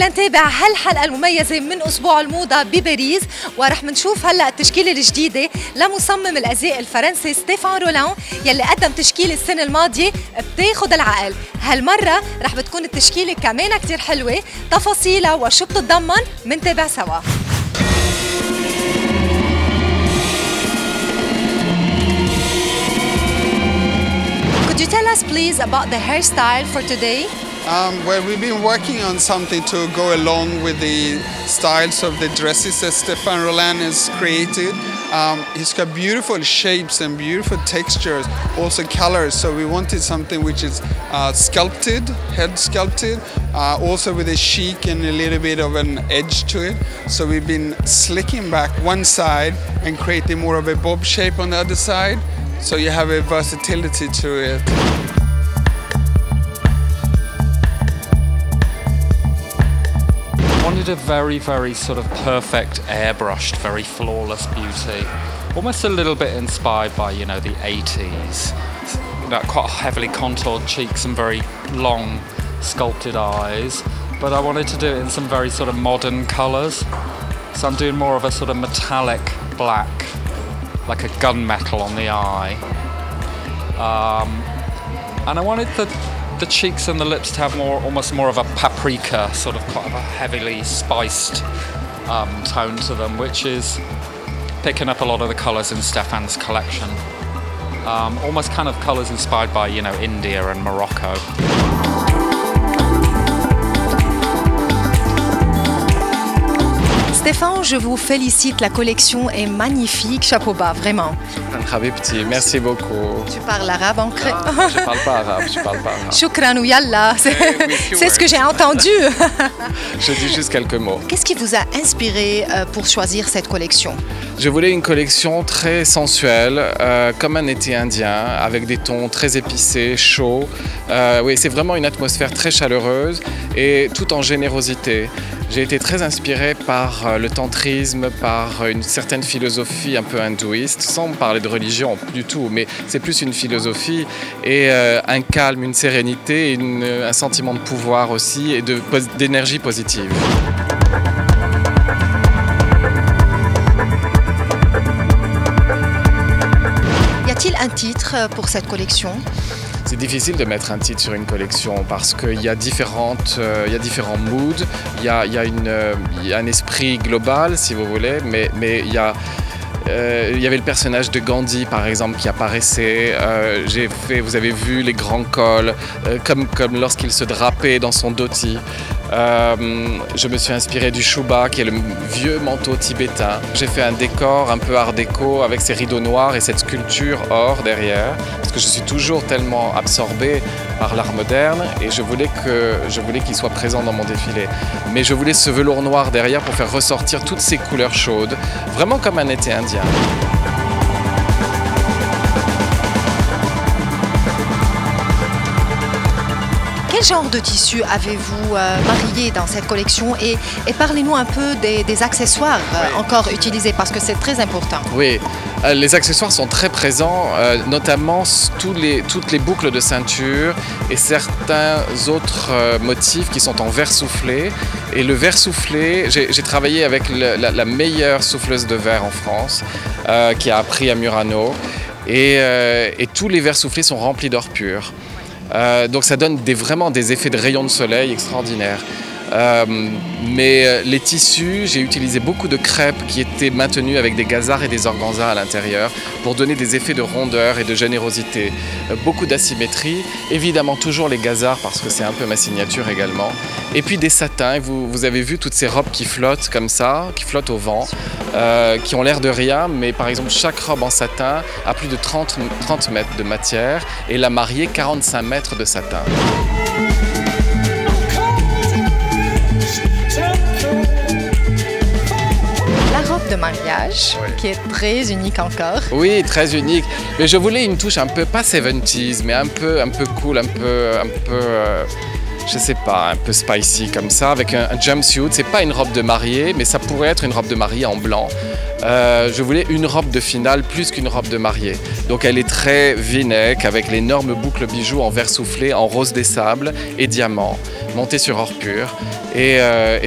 لنتابع هالحلقة المميزة من أسبوع الموضة بباريس، ورح منشوف هلأ التشكيلة الجديدة لمصمم الأزياء الفرنسي ستيفان رولان يلي قدم تشكيلة السنة الماضية بتاخد العقل. هالمرة رح بتكون التشكيلة كمان كتير حلوة، تفاصيلها وشو بتتضمن منتابع سوا. Could you tell us please about the hairstyle for today? Well, we've been working on something to go along with the styles of the dresses that Stéphane Rolland has created. He's got beautiful shapes and beautiful textures, also colors. So we wanted something which is sculpted, head sculpted, also with a chic and a little bit of an edge to it. So we've been slicking back one side and creating more of a bob shape on the other side. So you have a versatility to it. I wanted a very sort of perfect, airbrushed, very flawless beauty. Almost a little bit inspired by, you know, the 80s. That quite heavily contoured cheeks and very long sculpted eyes. But I wanted to do it in some very sort of modern colours. So I'm doing more of a sort of metallic black, like a gunmetal on the eye. And I wanted the cheeks and the lips to have almost more of a paprika, sort of quite a heavily spiced tone to them, which is picking up a lot of the colours in Stéphane's collection. Almost kind of colours inspired by, you know, India and Morocco. Stéphane, je vous félicite, la collection est magnifique, chapeau bas, vraiment. Merci beaucoup. Tu parles arabe ancré? Je parle pas arabe, Shukran ou yalla, c'est ce que j'ai entendu. Je dis juste quelques mots. Qu'est-ce qui vous a inspiré pour choisir cette collection? Je voulais une collection très sensuelle, comme un été indien, avec des tons très épicés, chauds. Oui, c'est vraiment une atmosphère très chaleureuse et tout en générosité. J'ai été très inspiré par le tantrisme, par une certaine philosophie un peu hindouiste, sans parler de religion du tout, mais c'est plus une philosophie et un calme, une sérénité, un sentiment de pouvoir aussi et d'énergie positive. Y a-t-il un titre pour cette collection? C'est difficile de mettre un titre sur une collection parce qu'il y a différents moods, il y a un esprit global si vous voulez, mais il y avait le personnage de Gandhi par exemple qui apparaissait, vous avez vu les grands cols, comme lorsqu'il se drapait dans son dhoti. Je me suis inspiré du Shuba qui est le vieux manteau tibétain. J'ai fait un décor un peu art déco avec ces rideaux noirs et cette sculpture or derrière parce que je suis toujours tellement absorbé par l'art moderne et je voulais qu'il soit présent dans mon défilé. Mais je voulais ce velours noir derrière pour faire ressortir toutes ces couleurs chaudes, vraiment comme un été indien. Quel genre de tissu avez-vous marié dans cette collection et parlez-nous un peu des accessoires encore utilisés parce que c'est très important. Oui, les accessoires sont très présents, notamment toutes les boucles de ceinture et certains autres motifs qui sont en verre soufflé. Et le verre soufflé, j'ai travaillé avec la meilleure souffleuse de verre en France qui a appris à Murano et tous les verres soufflés sont remplis d'or pur. Donc ça donne vraiment des effets de rayons de soleil extraordinaires. Mais les tissus, j'ai utilisé beaucoup de crêpes qui étaient maintenues avec des gazards et des organzas à l'intérieur pour donner des effets de rondeur et de générosité. Beaucoup d'asymétrie, évidemment toujours les gazards parce que c'est un peu ma signature également. Et puis des satins, vous avez vu toutes ces robes qui flottent comme ça, qui flottent au vent, qui ont l'air de rien, mais par exemple chaque robe en satin a plus de 30 mètres de matière et la mariée 45 mètres de satin. De mariage, qui est très unique encore. Oui, très unique. Mais je voulais une touche un peu, pas 70s, mais un peu cool, un peu je sais pas, un peu spicy comme ça, avec un jumpsuit. C'est pas une robe de mariée, mais ça pourrait être une robe de mariée en blanc. Je voulais une robe de finale plus qu'une robe de mariée. Donc elle est très V-neck avec l'énorme boucle bijoux en verre soufflé, en rose des sables et diamants, montée sur or pur. Et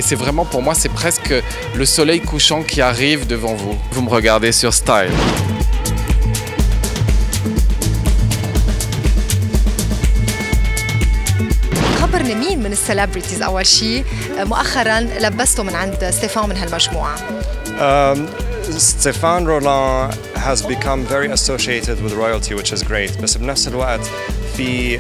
c'est vraiment, pour moi, c'est presque le soleil couchant qui arrive devant vous. Vous me regardez sur Style. خبرني مين من السليبرتيز أول شيء مؤخراً لبسته من عند ستيفان من هالمجموعة؟ Stéphane Rolland has become very associated with royalty, which is great. بس بنفس الوقت في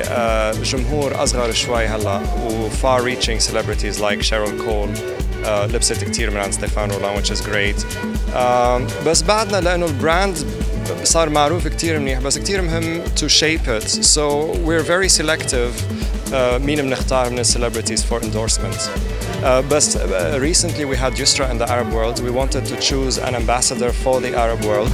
جمهور أصغر شوي هلا و far reaching celebrities like Cheryl Cole لبست كتير من عند ستيفان رولان, which is great. بس بعدنا لأنه البراند صار معروف كتير منيح, بس كتير مهم to shape it. So we're very selective مين بنختار من celebrities for endorsements. But recently we had Yusra in the Arab world. We wanted to choose an ambassador for the Arab world.